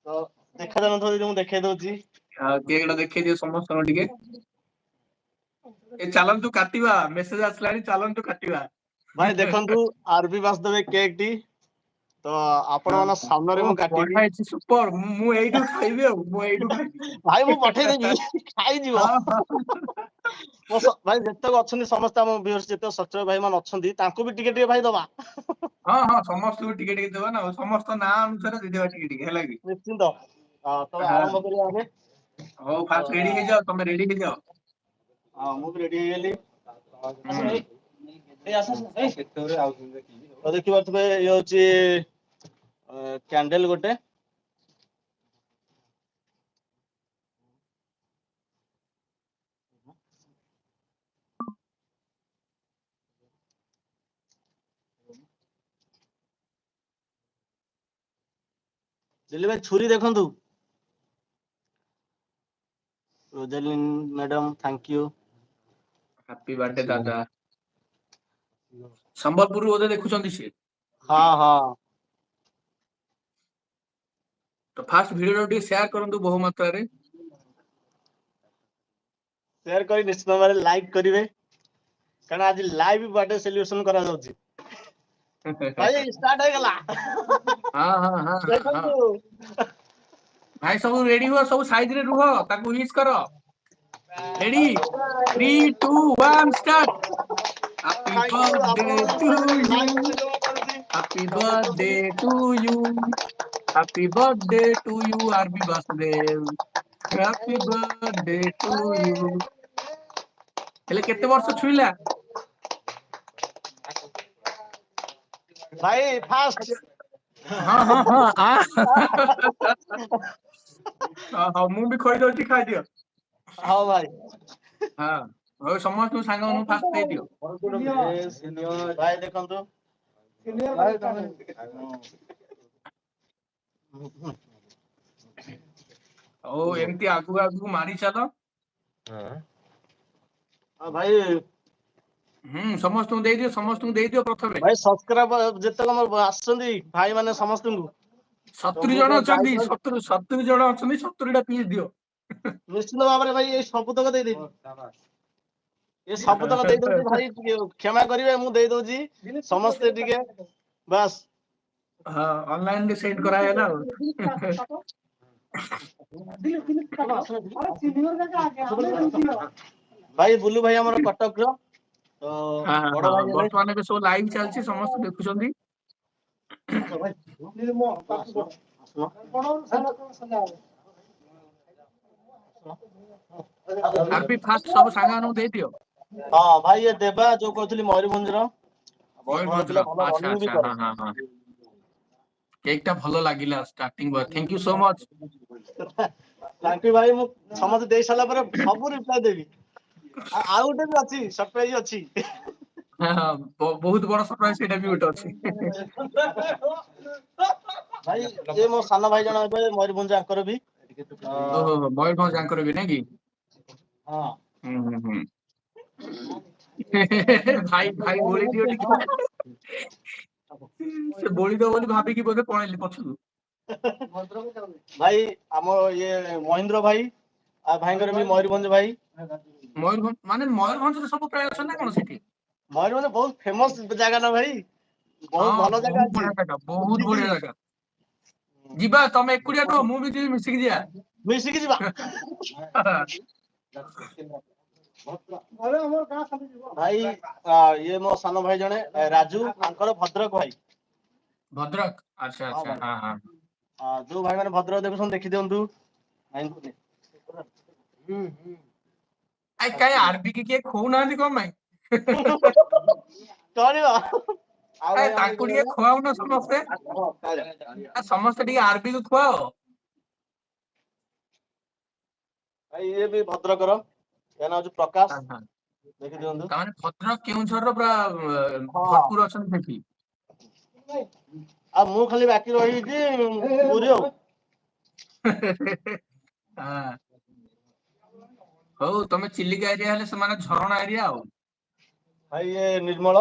तो देखा जान थोड़ी मु देखे दोची केकटा देखै दियो समस्त टिके ए चलंतु काटिबा मेसेज आसलानी चलंतु काटिबा भाई देखंतु आरबी वासुदेव केक टी तो आपण मन सामने रे मु काटिबी बढा अछि सुपर मु एइटु खाइबे मु एइटु खाइबी भाई मु पठे देबी खाई जीवो मो भाई जत्ते अछनी समस्त हम व्यूअर्स जत्ते सच्चय भाई मान अछंती तांको भी टिके भाई दबा हां हां समस्त को टिके देबा ना समस्त ना अनुसार दे देबा टिके हैला कि निश्चित तो आरंभ करिया आमे हो फास्ट रेडी हे जाओ तुम रेडी हे जाओ हां मु भी रेडी हे गेली ए आसा ए सेक्टर रे आउछन तो देखिबा तबे ये होची कैंडल गोटे दिल्ली भाई छुरी देखंतु Rojalin madam thank you happy birthday दादा संबलपुर ओदे देखुछंती से हां हां तो फास्ट वीडियो टी शेयर करंतु बहु मात्रा रे शेयर करी निश्चित भाव लाइक करिवे कारण आज लाइव बर्थडे सेलिब्रेशन करा जाउची भाई स्टार्ट हो गला हां हां हां देखंतु भाई सब रेडी हुआ सब साइड रे रुहो ताकू विश करो ready 3 2 1 start happy birthday to you happy birthday to you happy birthday to you R B Vasudev happy birthday to you हेले केते वर्ष छुइला भाई फास्ट हां हां हां हां मु भी खोइ दोती खाइ दियो हां भाई हां हो समस्त सांग नु फास्ट दे दियो सीनियर भाई देखंतु सीनियर भाई ओ एमती आगु आगु मारी चलो हां भाई समस्त दे दियो प्रथमे भाई सब्सक्राइब जत्ते हमर आछंदी भाई माने समस्त को 70 जण अछंदी 70 जण अछंदी 70 टा पीस दियो निश्चित भाव रे भाई ए सब तक दे दे ये सब तक दे दोची भाई क्षमा करिवे मु दे दोची समस्त टिके बस हां ऑनलाइन में सेंड करा है ना भाई बुल्लू भाई हमर कटक रो तो हां बड़ हां भाई जने वर्तमान में सब लाइव चलची समस्त देखुछंदी आरपी फास्ट सब सांगानु दे दियो हां भाई ये देबा जो कहथली मयूरभंज रो बहुत भल मयूरभंज पिला भल अच्छा रनिंग भी अच्छा करे हां हां हां केकटा भलो लागिला starting thank you so much thank you भाई मु समझ दे साला पर सब रिप्लाई देबी आ उटे भी अछि सरप्राइज अछि हां हां बहुत बड़ सरप्राइज सेटा भी उठ अछि भाई ये मो साना भाई जणा बे मयूरभंज आकर भी ओहो मयूरभंज जांकर भी नहीं की हां भाई भाई बोली दियो टिके से बोली दो बोली भाभी की बोले पळेली पछू भाई हम ये महेंद्र भाई आ भाईकर भी मयूरभंज भाई मयूरभंज माने मयूरभंज रे सब प्राय अछन ना कोन सेठी मयूरभंज बहुत फेमस जगह ना भाई बहुत हां भलो जगह अछि बहुत बढ़िया जगह जीबा तमे एकुडिया नो मु भी जी मिसिक जिया मिसिक जीवा भाई ये मो सानो भाई जने राजू अंकर भद्रक भाई भद्रक अच्छा अच्छा हां हां जो भाई माने भद्रक देखुछन देखि दियंतु आई काय आरबी के खौ नांदी कोन भाई कनिवा आ ए भाई तांको ଟିକେ खुआउ न समस्ते आ समस्ते ଟିକେ आरबी को खुआओ भाई ये भी भद्रक रो या ना जो प्रकाश देखि दियंतु ताने भद्रक केउझर रो पूरा हां भरपूर अछन सेठी आ मु खाली बाकी रही छी पुरी हो हां हो तमे चिलिका एरिया हेले से माने झरणा एरिया हो भाई ये निर्मल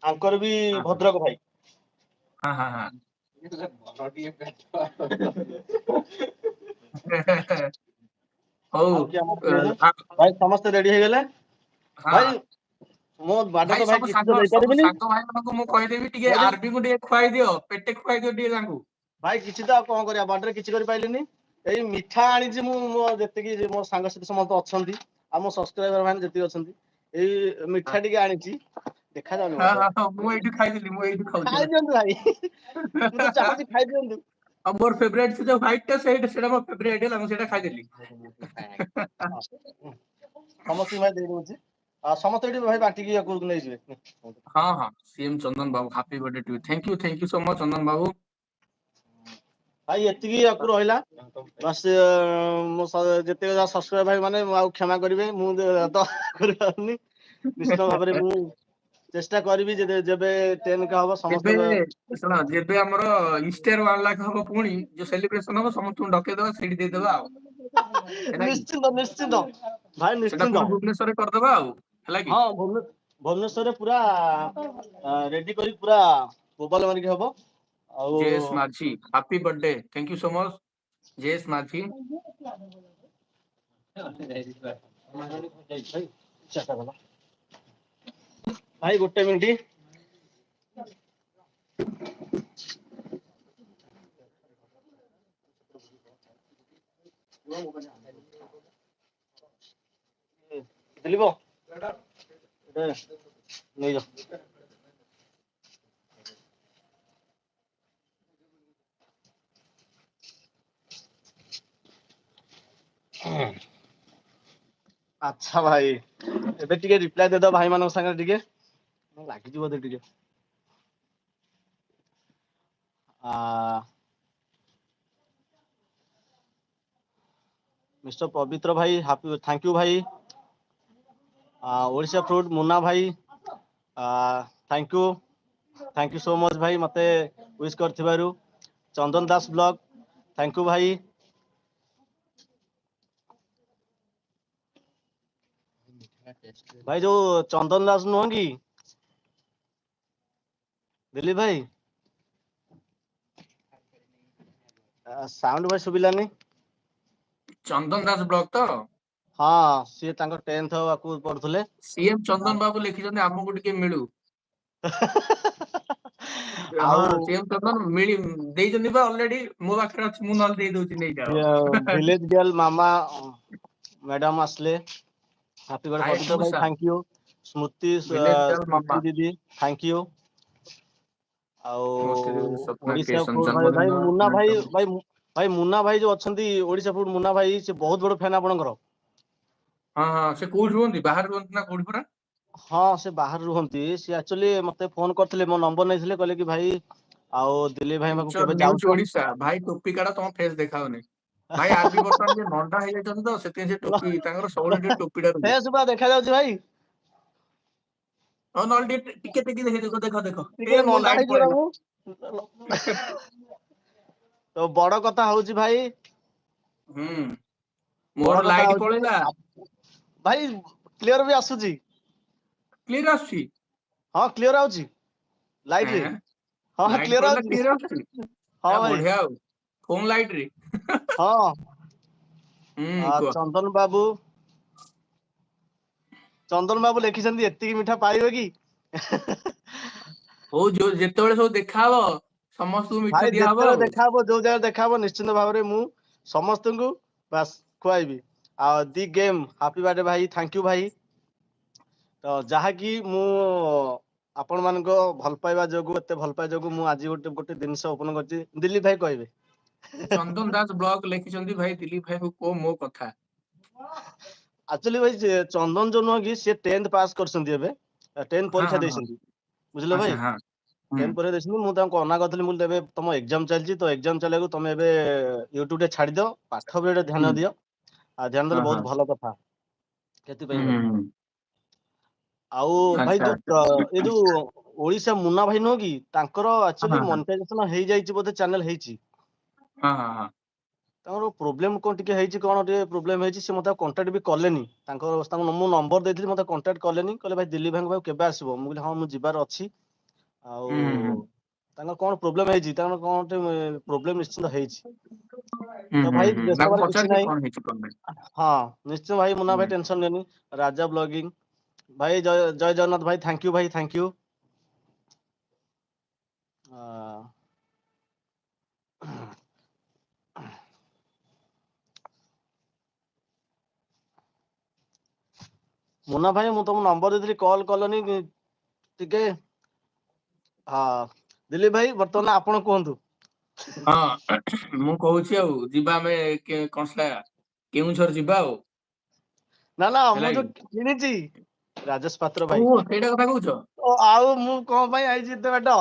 आंकर भी भद्रक भाई हां हां हां ହଉ ଆଉ କିଏ ଆମର କିଏ ଆ, ଭାଇ ସମସ୍ତେ ରେଡି ହେଇଗଲେ ହଁ ଭାଇ ମୋ ବାର୍ଥଡେ ଭାଇ ତ ଭାଇ ସବୁ କିଛି ତ ସାଙ୍ଗ ଦେଇପାରିବିନି ଭାଇ ମାନଙ୍କୁ ମୁଁ କହିଦେବି ଟିକେ ଭାଇ ଆରବି କୁ ଟିକେ ଖୁଆଇ ଦିଅ, ପେଟେ ଖୁଆଇ ଦିଅ ଟିକେ ତାଙ୍କୁ। ଭାଇ କିଛି ତ ଆଉ କଣ କରିବା ବାର୍ଥଡେ କିଛି କରିପାରିଲିନି। ଏଇ ମିଠା ଆଣିଛି ମୁଁ ମୋ ଯେତିକି ମୋ ସାଙ୍ଗସାଥି ସମସ୍ତେ ଅଛନ୍ତି ଆଉ ମୋ ସବସ୍କ୍ରାଇବର ମାନେ ଯେତିକି ଅଛନ୍ତି ଏଇ ମିଠା ଟିକେ ଆଣିଛି ଦେଖାଯାଉନି ହଁ ବୋଧେ ହଁ ହଁ ମୁଁ ଏଇଠି ଖାଇଦେଲି, ମୁଁ ଏଇଠି ଖାଉଛି ହେଲା। ଖାଇଦିଅନ୍ତୁ ଭାଇ ମୁଁ ତ ଚାହୁଁଛି ଖାଇଦିଅନ୍ତୁ। ଆଉ ମୋର ଫେଭରାଇଟ ସେ ଯୋଉ ହ୍ୱାଇଟ ଟା ସେଇଟା ମୋ ଫେଭରାଇଟ ହେଲା, ମୁଁ ସେଇଟା ଖାଇଦେଲି। ସମସ୍ତଙ୍କୁ ଭାଇ ଦେଇଦଉଛି ଆଉ ସମସ୍ତେ ଏଠି ଭାଇ ବାଣ୍ଟିକି ୟାକୁ ନେଇଯିବେ। ହଁ ହଁ CM Chandan babu happy birthday to you, thank you so much Chandan babu. ଭାଇ ଏତିକି ଆକୁ ରହିଲା ବାସ୍ ମୋ ଯେତିକି ଯାହା ସବସ୍କ୍ରାଇବର ଭାଇ ମାନେ ଆଉ କ୍ଷମା କରିବେ ମୁଁ ତ କରିପାରୁନି ନିଶ୍ଚିତ ଭାବରେ ମୁଁ ଚେଷ୍ଟା କରିବି ଯେବେ 10K ହବ ଏବେ ସମସ୍ତଙ୍କ ଶୁଣ ଯେବେ ଆମର ଇନଷ୍ଟାର 1 ଲାଖ ହବ ପୁଣି ଯୋଉ ସେଲିବ୍ରେସନ ହବ ସମସ୍ତଙ୍କୁ ଡକେଇଦବା ସେଇଠି ଦେଇଦବା ଆଉ ହେଲା କି ନିଶ୍ଚିନ୍ତ ନିଶ୍ଚିନ୍ତ ଭାଇ ସେଟା ନିଶ୍ଚିନ୍ତ ପୁଣି ଭୁବନେଶ୍ୱରରେ କରିଦବା ଆଉ ହେଲା କି। ହଁ ଭୁବନେଶ୍ୱରରେ ପୁରା ରେଡି କରି ପୁରା ବୋବାଲ ମାରିକି ହବ ଆଉ J S Majhi happy birthday, thank you so much J S Majhi. ଭାଇ ଗୋଟେ ମିନିଟ ଦିଲୀପ ନେଇଯାଅ। ଆଚ୍ଛା ଭାଇ ଏବେ ଟିକେ ରିପ୍ଲାଏ ଦେଇଦବ ଭାଇ ମାନଙ୍କ ସାଙ୍ଗରେ ଟିକେ ଲାଗିଯିବ ବୋଧେ ଟିକେ ମିଷ୍ଟର ପବିତ୍ର ଭାଇ ଥ୍ୟାଙ୍କ ୟୁ ଭାଇ। ଓଡ଼ିଶା ଫ୍ରୁଟ ମୁନା ଭାଇ ଥ୍ୟାଙ୍କ ୟୁ ସୋ ମଚ ଭାଇ ମତେ ୱିଶ କରିଥିବାରୁ। ଚନ୍ଦନ ଦାସ ବ୍ଲଗ ଥ୍ୟାଙ୍କ ୟୁ ଭାଇ। ଭାଇ ଯୋଉ ଚନ୍ଦନ ଦାସ ନୁହଁ କି ଦିଲ୍ଲୀପ ଭାଇ ସାଉଣ୍ଡ ଭାଇ ଶୁଭିଲାନି। ଚନ୍ଦନ ଦାସ ବ୍ଲକ ତ ହଁ ସିଏ ତାଙ୍କ 10th ଆକୁ ପଢୁଥିଲେ। ସିଏମ ଚନ୍ଦନ ବାବୁ ଲେଖିଛନ୍ତି ଆମକୁ ଟିକେ ମିଳୁ। ହଁ ଆଉ ସିଏମ ଚନ୍ଦନ ଦେଇଛନ୍ତି ବା ଅଲରେଡି ମୋ ପାଖରେ ଅଛି, ମୁଁ ନହେଲେ ଦେଇଦଉଛି ନେଇଯାଅ। ଭିଲେଜ ଗର୍ଲ ମାମା ମ୍ୟାଡାମ ଆସିଲେ ହାପି ବଡେ ହାଏ ପବିତ୍ର ଭାଇ ମଉସା ଥ୍ୟାଙ୍କ ୟୁ। ଭିଲେଜ ଗାର୍ଲ ମାମା ସ୍ମୃତି ଦିଦି ଥ୍ୟାଙ୍କ ୟୁ। ଆଉ ସ୍ମୃତି ସ୍ୱପ୍ନା ଓଡିଶା କ୍ରିଏସନ ଫୁଡ ଭାଇ ଜନ୍ମଦିନ ମୁନା ଭାଇ ମ୍ୟାଡାମ। ଭାଇ ମୁନା ଭାଇ ଯୋଉ ଅଛନ୍ତି ଓଡିଶା ଫୁଡ ମୁନା ଭାଇ ସେ ବହୁତ ବଡ ଫ୍ୟାନ ଆପଣଙ୍କର। ହଁ ହଁ ସେ କୋଉଠି ରୁହନ୍ତି, ବାହାରେ ରୁହନ୍ତି ନା କୋଉଠି ପରା? ହଁ ସେ ବାହାରେ ରୁହନ୍ତି, ସିଏ ଆକ୍ଚୁଆଲି ମତେ ଫୋନ କରିଥିଲେ ମୋ ନମ୍ବର ନେଇଥିଲେ କହିଲେ କି ଭାଇ ଆଉ ଦିଲ୍ଲୀପ ଭାଇ ପାଖକୁ ଫ୍ୟୁଚର କେବେ ନ୍ୟୁଜ ଯାଉଛ? ଓଡିଶା ଭାଇ ଟୋପି କାଢ ତମ ଫେସ୍ ଦେଖାଉନି। ଭାଇ ଆରବି ବର୍ତ୍ତମାନ ଟିକେ ନଣ୍ଡା ହେଇଯାଇଛନ୍ତି ତ ସେଥିପାଇଁ ସେ ଟୋପି ତାଙ୍କର ସବୁବେଳେ ଟିକେ ଟୋପିଟା ରୁହେ। ଫେସ୍ ପୁରା ଦେଖା ଯାଉଛି ଭାଇ। ହଁ ନହେଲେ ଟିକେ ଟେକି ଦେଖ ଟିକେ ଏ ମୋ ନଣ୍ଡା ଲାଇଟ ହେଇଛି ପରା ପଳେଇଲା। ମୁଁ। ତ ବଡ କଥା ହଉଛି ଭାଇ ହୁଁ ବଡ ମୋର କଥା ଲାଇଟ ହଉଛି ପଳେଇଲା। ଭାଇ କ୍ଲିୟର ବି ଆସୁଛି। କ୍ଲିୟର ଆସୁଛି। ହଁ କ୍ଲିୟର ଆଉଛି ଲାଇଟ ରେ। ଏଁ ହଁ ଲାଇଟ କ୍ଲିୟର ପଳେଇଲା ଆଉଛି କ୍ଲିୟର ଆସୁଛି। ହଁ ଭାଇ। ବଢିଆ ଆଉ ଫୋନ ଲାଇଟ ରେ। ହଁ କୁହ ଚନ୍ଦନ ବାବୁ ଲେଖିଛନ୍ତି ଏତିକି ମିଠା ପାଇବେ କି? ହଉ ଯୋଉ ଯେତେବେଳେ ସବୁ ଦେଖାହବ ସମସ୍ତଙ୍କୁ ମିଠା ଭାଇ ଦିଆହବ ଯେତେବେଳେ ଆଉ। ଦେଖାହବ ଯୋଉ ଜାଗାରେ ଦେଖାହବ ନିଶ୍ଚିନ୍ତ ଭାବରେ ମୁଁ ସମସ୍ତଙ୍କୁ ବାସ୍ ଖୁଆଇବି। ଆଉ ଦି ଗେମ୍ ହାପି ବାର୍ଥଡେ ଭାଇ ଥ୍ୟାଙ୍କ ୟୁ ଭାଇ। ତ ଯାହାକି ମୁଁ ଆପଣ ମାନଙ୍କ ଭଲ ପାଇବା ଯୋଗୁ ଏତେ ଭଲ ପାଇବା ଯୋଗୁ ମୁଁ ଆଜି ଗୋଟେ ଜିନିଷ ଓପନ କରିଛି ଦିଲ୍ଲୀପ ଭାଇ କହିବେ। ଚନ୍ଦନ ଦାସ ବ୍ଲକ ଲେଖିଛନ୍ତି ଭାଇ ଦିଲ୍ଲୀପ ଭାଇଙ୍କୁ କୁହ ମୋ କଥା। ଆକ୍ଚୁଆଲି ଭାଇ ଚନ୍ଦନ ଯୋଉ ନୁହଁ କି ସେ 10th ପାସ୍ କରିଛନ୍ତି ଏବେ। 10th ହଁ ପରୀକ୍ଷା ହଁ ହଁ ଦେଇଛନ୍ତି ବୁଝିଲେ ଆଚ୍ଛା ଭାଇ ହଁ ହୁଁ 10th ପରୀକ୍ଷା ଦେଇଛନ୍ତି। ମୁଁ ତାଙ୍କୁ ମନା କରିଥିଲି ମୁଁ ଏବେ ତମ ଏକ୍ଜାମ ଚାଲିଛି ତ ଏକ୍ଜାମ ଚାଲିବାକୁ ତମେ ଏବେ ୟୁଟ୍ୟୁବ ଟେ ଛାଡିଦିଅ। ପାଠ ବି ଏଟେ ହୁଁ ଧ୍ୟାନ ଦିଅ ଆଉ ଧ୍ୟାନ ହଁ ଦେଲେ ହଁ ବହୁତ ଭଲ କଥା ହୁଁ ସେଥିପାଇଁ ହୁଁ ଭାଇ। ହୁଁ ଆଉ ଭାଇ ଆଚ୍ଛା ଆଚ୍ଛା ଏଇ ଯୋଉ ଓଡିଶା ମୁନା ଭାଇ ନୁହଁ କି ତାଙ୍କର ହଁ ଆକ୍ଚୁଆଲି ହଁ ମନିଟାଇଜେସନ ହେଇଯାଇଛି ବୋଧେ ଚ୍ୟାନେଲ ହେଇଛି। ହଁ ହଁ ହଁ। ତାଙ୍କର ପ୍ରୋବ୍ଲେମ କଣ ଟିକେ ହେଇଛି କଣ ଟିକେ ପ୍ରୋବ୍ଲେମ ହେଇଛି ସେ ମତେ କଣ୍ଟାକ୍ଟ ବି କଲେନି। ତାଙ୍କୁ ମୁଁ ନମ୍ବର ଦେଇଥିଲି ମତେ କଣ୍ଟାକ୍ଟ କଲେନି କହିଲେ ଭାଇ ଦିଲ୍ଲୀପ ଭାଇଙ୍କ ପାଖକୁ କେବେ ଆସିବ ମୁଁ କହିଲି ହଁ ମୁଁ ଯିବାର ଅଛି। ଆଉ ହୁଁ ହୁଁ ହୁଁ ତାଙ୍କର କଣ ପ୍ରୋବ୍ଲେମ ହେଇଛି ତାଙ୍କର କଣ ଗୋଟେ ପ୍ରୋବ୍ଲେମ ନିଶ୍ଚିନ୍ତ ହେଇଛି। तो भाई देश ତାକୁ बारे किसी ପଚାରିକି नहीं। କଣ ହେଇଛି problem? हाँ निश्चय भाई मुन्ना भाई टेंशन लेनी। राजा ब्लॉगिंग भाई जय जय जगन्नाथ भाई थैंक यू भाई थैंक यू। मुन्ना भाई ମୁଁ ତମ ନମ୍ବର ଦେଇଥିଲି କଲ୍ କଲନି ଟିକେ। ହଁ ଦିଲ୍ଲୀପ ଭାଇ ବର୍ତ୍ତମାନ ଆପଣ କୁହନ୍ତୁ। ହଁ ମୁଁ କହୁଛି ଆଉ ଯିବା ଆମେ କଣ ସେଟା କେଉଁଝର ଯିବା ଆଉ ନା ନା ହେଲା ମୁଁ କି? ଯୋଉ କିଣିଛି ରାଜେଶ ପାତ୍ର ଭାଇ। ଓହୋ ସେଇଟା କଥା କହୁଛ? ଆଉ ମୁଁ କଣ ପାଇଁ ଆଇଛି ଏତେ ବାଟ।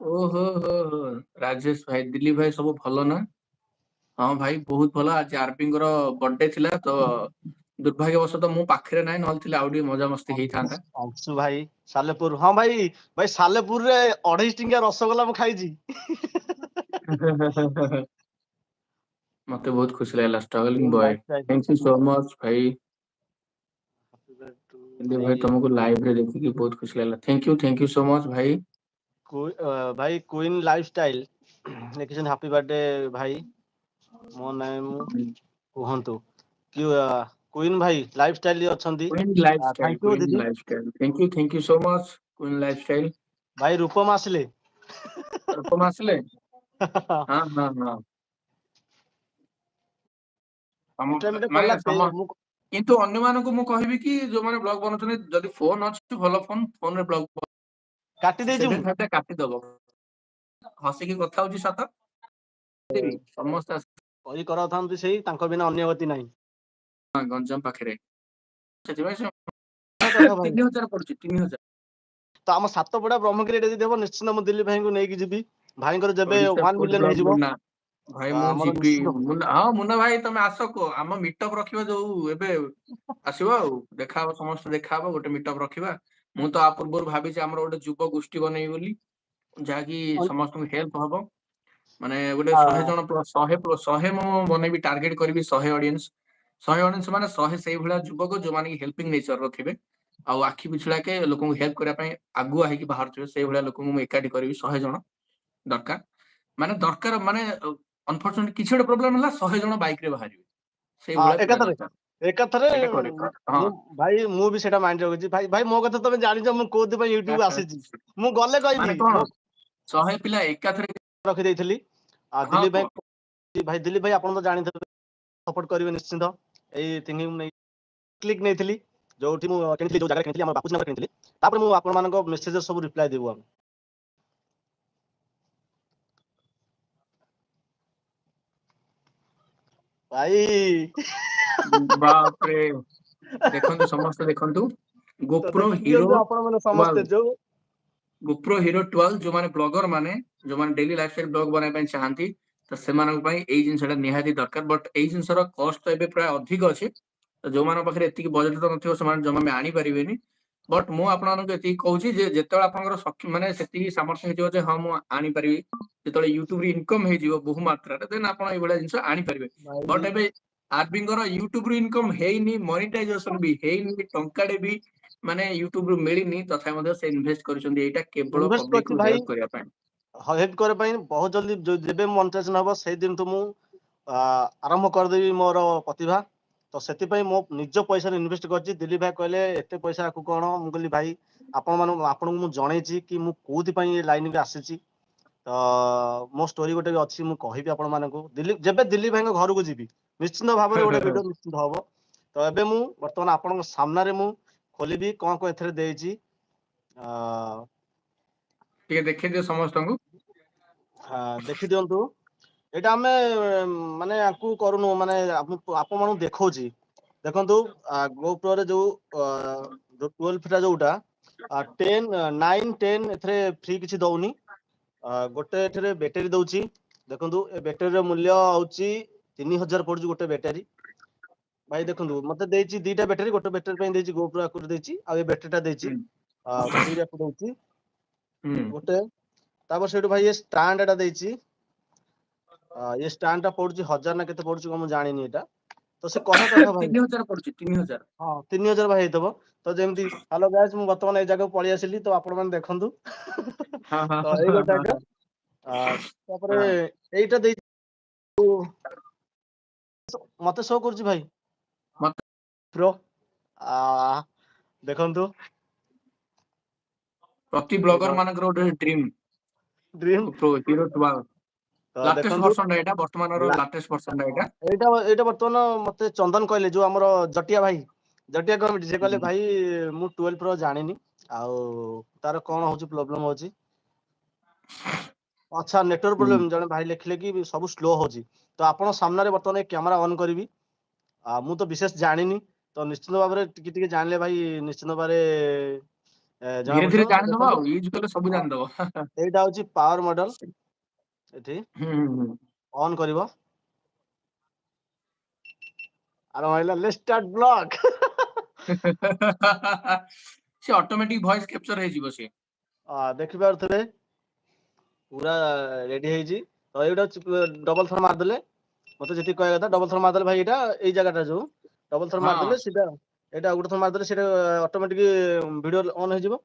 ଓହୋ ହୋ ହୋ ରାଜେଶ ଭାଇ ଦିଲ୍ଲୀପ ଭାଇ ସବୁ ଭଲ ନା? ହଁ ଭାଇ ବହୁତ ଭଲ। ଆଜି ଆରପିଙ୍କର ବର୍ଥଡେ ଥିଲା ତ ଦୁର୍ଭାଗ୍ୟବଶତଃ ମୁଁ ପାଖରେ ନାହିଁ, ନହେଲେ ଥିଲେ ଆଉ ଟିକେ ମଜାମସ୍ତି ହେଇଥାନ୍ତା। ଅଂଶୁ ଭାଇ ସାଲେପୁର ହଁ ଭାଇ ଭାଇ ସାଲେପୁରରେ 28 ଟଙ୍କିଆ ରସଗୋଲା ମୁଁ ଖାଇଛି। ମତେ ବହୁତ ଖୁସି ଲାଗିଲା struggling boy. Life thank you so much ଭାଇ। ଦିଲ୍ଲୀପ ଭାଇ ଭାଇ ତମକୁ ଲାଇଭ ରେ ଦେଖିକି ବହୁତ ଖୁସି ଲାଗିଲା। ଥ୍ୟାଙ୍କ ୟୁ ସୋ ମଚ୍ ଭାଇ। ଭାଇ କୁଇନ୍ ଲାଇଫଷ୍ଟାଇଲ ଲେଖିଛନ୍ତି ହାପି ବାର୍ଥଡେ ଭାଇ। ମୋ ନାମ କୁହନ୍ତୁ କି କୁଇନ୍ ଭାଇ ଲାଇଫଷ୍ଟାଇଲ ଅଛନ୍ତି। କୁଇନ୍ ଲାଇଫଷ୍ଟାଇଲ ଥ୍ୟାଙ୍କ ୟୁ ଦିଦି। Thank you so much queen lifestyle. ଭାଇ ରୂପମ ଆସିଲେ। ରୂପମ ଆସିଲେ? ହଁ ହଁ ହଁ। ମିଠା ମିଠା ମାନେ କଲା ମୁଁ କିନ୍ତୁ ଅନ୍ୟମାନଙ୍କୁ ମୁଁ କହିବି କି ଯୋଉମାନେ ବ୍ଲଗ ବନଉଛନ୍ତି ଯଦି ଫୋନ ଅଛି ଭଲ ଫୋନରେ ବ୍ଲଗ କାଟି ଦେଇଛି ମୁଁ। କାଟିଦବ। ହସିକି କଥା ହଉଛି ସତ ସମସ୍ତେ କହି କରାଉଥାନ୍ତି ସେଇ ତାଙ୍କ ବିନା ଅନ୍ୟ ଗତି ନାହିଁ। ଗଞ୍ଜାମ ପାଖରେ ସେଥିପାଇଁ ସେ କଥା ଭାଇ 3000 ପଡୁଛି 3000। ତ ଆମ ସାତପଡା ବ୍ରହ୍ମଗିରି ଯଦି ଦେବ ନିଶ୍ଚିନ୍ତ ମୁଁ ଦିଲ୍ଲୀପ ଭାଇଙ୍କୁ ନେଇକି ଯିବି। ଭାଇଙ୍କର ଯେବେ ଓଡିଶା 1 ଫୁଡ ମିଲିୟନ ବ୍ଲଗ ହେଇଯିବ ମୁନା ଭାଇ ତ ମୁଁ ଆମର ଯିବି। ନିଶ୍ଚିନ୍ତ। ହଁ ମୁନା ଭାଇ ତମେ ଆସ କୁହ ଆମ ମିଟଅପ୍ ରଖିବା ଯୋଉ ଏବେ ଆସିବ ଆଉ ଦେଖାହବ ସମସ୍ତେ ଦେଖାହବ ଗୋଟେ ମିଟଅପ୍ ରଖିବା। ମୁଁ ତ ଆ ପୂର୍ବରୁ ଭାବିଛି ଆମର ଗୋଟେ ଯୁବ ଗୋଷ୍ଠୀ ବନେଇବି ବୋଲି ଯାହାକି ସମସ୍ତଙ୍କୁ ହେଲ୍ପ ହବ। ମାନେ ଗୋଟେ 100 ଜଣ ଶହେ ମୁଁ ବନେଇବି ଟାର୍ଗେଟ କରିବି 100 ଅଡିଏନ୍ସ। 100 ଅଡିଏନ୍ସ ମାନେ 100 ସେଇଭଳିଆ ଯୁବକ ଯୋଉମାନେ କି ହେଲ୍ପିଂ ନେଚର ଥିବେ। ଆଉ ଆଖି ପିଛୁଳାକେ ଲୋକଙ୍କୁ ହେଲ୍ପ କରିବା ପାଇଁ ଆଗୁଆ ହେଇକି ବାହାରୁଥିବେ ସେଇଭଳିଆ ଲୋକଙ୍କୁ ମୁଁ ଏକାଠି କରିବି 100 ଜଣ ଦରକାର ମାନେ ଅନଫର୍ଚୁନେଟଲି କିଛି ଗୋଟେ ପ୍ରୋବ୍ଲେମ ହେଲା 100 ଜଣ ବାଇକ ରେ ବାହାରିବେ। ସେଇଭଳିଆ ପିଲା ଦରକାର ଏକାଥରେ ସେଇଟା କରିବା ହଁ। ମୁଁ ଭାଇ ମୁଁ ବି ସେଇଟା ମାଇଣ୍ଡ ରଖିଛି ଭାଇ ଭାଇ ମୋ କଥା ତମେ ଜାଣିଛ ମୁଁ କୋଉଥିପାଇଁ ୟୁଟ୍ୟୁବ ଆସିଛି। ମୁଁ ଗଲେ ମାନେ କହିବି କଣ ମୁଁ 100 ପିଲା ଏକାଥରେ ରଖିଦେଇଥିଲି ଆଉ ହଁ ଦିଲ୍ଲୀପ କୁହ। ଭାଇ ଦିଲ୍ଲୀପ ଭାଇ ଆପଣ ତ ଜାଣିଥିବେ ସପୋର୍ଟ କରିବେ ନିଶ୍ଚିନ୍ତ ଏଇ ଥିଙ୍କିଂ ନେଇ କ୍ଲିକ୍ ନେଇଥିଲି ଯୋଉଠି ମୁଁ କିଣିଥିଲି ଯୋଉ ଜାଗାରେ କିଣିଥିଲି ଆମର ବାପୁଜୀ ନଗରରେ କିଣିଥିଲି। ତାପରେ ମୁଁ ଆପଣମାନଙ୍କ ମେସେଜରେ ସବୁ ରିପ୍ଲାଏ ଦେବୁ ଆମେ। ଭାଇ ବାପରେ ଦେଖନ୍ତୁ ସମସ୍ତେ ଦେଖନ୍ତୁ ତ ଗୋପ୍ରୋ ହିରୋ ଦେଖିଦିଅନ୍ତୁ ଆପଣ ମାନେ ସମସ୍ତେ 12 ଯୋଉ ଗୋପ୍ରୋ ହିରୋ 12 ଯୋଉମାନେ ବ୍ଲଗର ମାନେ ଯୋଉମାନେ ଡେଲି ଲାଇଫଷ୍ଟାଇଲ ବ୍ଲଗ ବନେଇବା ପାଇଁ ଚାହାନ୍ତି ତ ସେମାନଙ୍କ ପାଇଁ ଏଇ ଜିନିଷଟା ନିହାତି ଦରକାର। ବଟ୍ ଏଇ ଜିନିଷର କଷ୍ଟ ଏବେ ପ୍ରାୟ ଅଧିକ ଅଛି। ତ ଯୋଉମାନଙ୍କ ପାଖରେ ଏତିକି ବଜେଟ ତ ନଥିବ ସେମାନେ ଜମା ବି ଆଣିପାରିବେନି। ବଟ୍ ମୁଁ ଆପଣମାନଙ୍କୁ ଏତିକି କହୁଛି ଯେ ଯେତେବେଳେ ଆପଣଙ୍କର ମାନେ ସେତିକି ସାମର୍ଥ୍ୟ ହେଇଯିବ ଯେ ହଁ ମୁଁ ଆଣିପାରିବି ଯେତେବେଳେ ୟୁଟ୍ୟୁବରେ ଇନକମ୍ ହେଇଯିବ ବହୁ ମାତ୍ରାରେ ଦେନ୍ ଆପଣ ଏଇଭଳିଆ ଜିନିଷ ଆଣିପାରିବେ। ଭାଇ ବଟ୍ ଏବେ ଆର୍ବିଙ୍କର ୟୁଟ୍ୟୁବରୁ ଇନକମ୍ ହେଇନି ମନିଟାଇଜେସନ ବି ହେଇନି ଟଙ୍କାଟେ ବି ମାନେ ୟୁଟ୍ୟୁବରୁ ମିଳିନି ତଥାପି ମଧ୍ୟ ସେ ଇନଭେଷ୍ଟ କରିଛନ୍ତି ଏଇଟା କେବଳ ଇନଭେଷ୍ଟ କରିଛି ପବ୍ଲିକକୁ ଭାଇ ହେଲ୍ପ କରିବା ପାଇଁ। ହେଲ୍ପ କରିବା ପାଇଁ ବହୁତ ଜଲ୍ଦି ଯେବେ ମନିଟାଇଜେସନ ହବ ସେଇ ଦିନଠୁ ମୁଁ ଆରମ୍ଭ କରିଦେବି ମୋର ପ୍ରତିଭା। ତ ସେଥିପାଇଁ ମୋ ନିଜ ପଇସାରେ ଇନଭେଷ୍ଟ କରିଛି। ଦିଲ୍ଲୀପ ଭାଇ କହିଲେ ଏତେ ପଇସା ଆକୁ କଣ ମୁଁ କହିଲି ଭାଇ ଆପଣଙ୍କୁ ମୁଁ ଜଣେଇଛି କି ମୁଁ କୋଉଥିପାଇଁ ଏ ଲାଇନରେ ଆସିଛି। ତ ମୋ ଷ୍ଟୋରି ଗୋଟେ ବି ଅଛି ମୁଁ କହିବି ଆପଣ ମାନଙ୍କୁ ଯେବେ ଦିଲ୍ଲୀପ ଭାଇଙ୍କ ଘରକୁ ଯିବି ନିଶ୍ଚିନ୍ତ ଭାବରେ ଗୋଟେ ଭିଡିଓ ନିଶ୍ଚିନ୍ତ ହବ। ତ ଏବେ ମୁଁ ବର୍ତ୍ତମାନ ଆପଣଙ୍କ ସାମ୍ନାରେ ମୁଁ ଖୋଲିବି କଣ କଣ ଏଥିରେ ଦେଇଛି। ଆ ଟିକେ ଦେଖେଇ ଦିଅ ସମସ୍ତଙ୍କୁ। ହଁ ଦେଖି ଦିଅନ୍ତୁ। ଏଇଟା ଆମେ ମାନେ ଆକୁ କରୁନୁ ମାନେ ଆପଣ ମାନଙ୍କୁ ଦେଖଉଛି। ଦେଖନ୍ତୁ ଗୋପ୍ରୋରେ ଯୋଉ 12 ଟା ଯୋଉଟା 10 9 10 ଏଥିରେ ଫ୍ରି କିଛି ଦଉନି। ଗୋଟେ ଏଥିରେ ବ୍ୟାଟେରୀ ଦଉଛି। ଦେଖନ୍ତୁ ଏ ବ୍ୟାଟେରୀର ମୂଲ୍ୟ ହଉଛି 3000 ପଡୁଛି ଗୋଟେ ବ୍ୟାଟେରୀ। ଭାଇ ଦେଖନ୍ତୁ ମତେ ଦେଇଛି ଦିଟା ବ୍ୟାଟେରୀ ଗୋଟେ ବ୍ୟାଟେରୀ ପାଇଁ ଦେଇଛି ଗୋପ୍ରୋ ଆକୁ ଦେଇଛି ଆଉ ଏ ବ୍ୟାଟେରୀ ଟା ଦେଇଛି। ହୁଁ ଫ୍ରିରେ ଆକୁ ଦଉଛି ହୁଁ ଗୋଟେ। ତାପରେ ସେଇଠୁ ଭାଇ ଏ ଷ୍ଟାଣ୍ଡ ଟା ଦେଇଛି। ଏ ଷ୍ଟାଣ୍ଡ ଟା ପଡୁଛି 1000 ନା କେତେ ପଡୁଛି କଣ ମୁଁ ଜାଣିନି ଏଇଟା। ତ ସେ କହିବା କଥା ଭାଇ 3000 ପଡୁଛି 3000। ହଁ 3000 ଭାଇ ହେଇଥିବ। ତ ଯେମିତି ହ୍ୟାଲୋ ଗାଇସ ମୁଁ ବର୍ତ୍ତମାନ ଏଇ ଜାଗାକୁ ପଳେଇ ଆସିଲି ତ ଆପଣ ମାନେ ଦେଖନ୍ତୁ। ହଁ ହଁ ତ ହଁ ଏଇ ହଁ ଗୋଟାକ ହଁ ତାପରେ ହଁ। ଏଇଟା ଦେଇ मते शो करछि भाई मते प्रो देखंतु प्रति ब्लॉगर मानकर गोटे ड्रीम ड्रीम प्रो हीरो टुवा तो लाटेस्ट देखंतु वर्जन एटा वर्तमान रो लाटेस्ट वर्जन एटा एटा वर्तमान मते चंदन कहले जो हमर जटिया कमिटी से कहले भाई मु 12 प्रो जानिनी आउ तार कोन होची प्रॉब्लम होची अच्छा नेटवर्क प्रॉब्लम जने भाई लिखले कि सब स्लो होची तो आपण सामने वर्तमान कैमरा ऑन करबी मु तो विशेष जानिनी तो निश्चित भाव रे टिके जानले भाई निश्चित भाव रे जाना धीरे धीरे पड़ो जान दबो देखो यूज करले सब जान दबो एटा होची पावर मॉडल एठी ऑन करिवो आरो माइला लेट्स स्टार्ट ब्लॉग से ऑटोमेटिक वॉइस कैप्चर हे जीवो से देखि पारथले पूरा रेडी हे जी तो एटा डबल थर मार देले मते जति कहया था डबल थर मार देले भाई एटा ए जगहटा जो डबल थर मार देले सीधा एटा गुटे थर मार देले सीधा ऑटोमेटिक वीडियो ऑन हे जीवो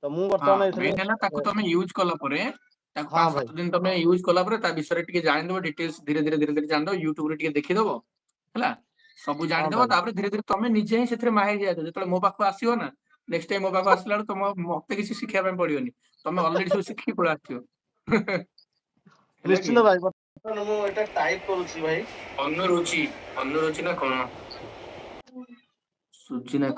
तो मु वर्तमान एथले मेन हला ताकू तमे यूज कला परे ताकू हां 5-7 दिन तमे यूज कला परे ता विषय टिके जानि दबो डिटेल्स धीरे धीरे जानि दबो YouTube रे टिके देखि दबो हला सब जानि दबो भाई तापर धीरे धीरे तमे निजे ही सेथरे माहिर जाय जतले मो पाखो आसीओ ना नेक्स्ट टाइम मो पाखो आसला तम मते किसी सिखिया पे पड़ियोनी तमे ऑलरेडी सब सिखि पळा आथियो निश्चित भाई वर्तमान मु एटा टाइप करूची भाई अनुरुचि ना कोन सुची ना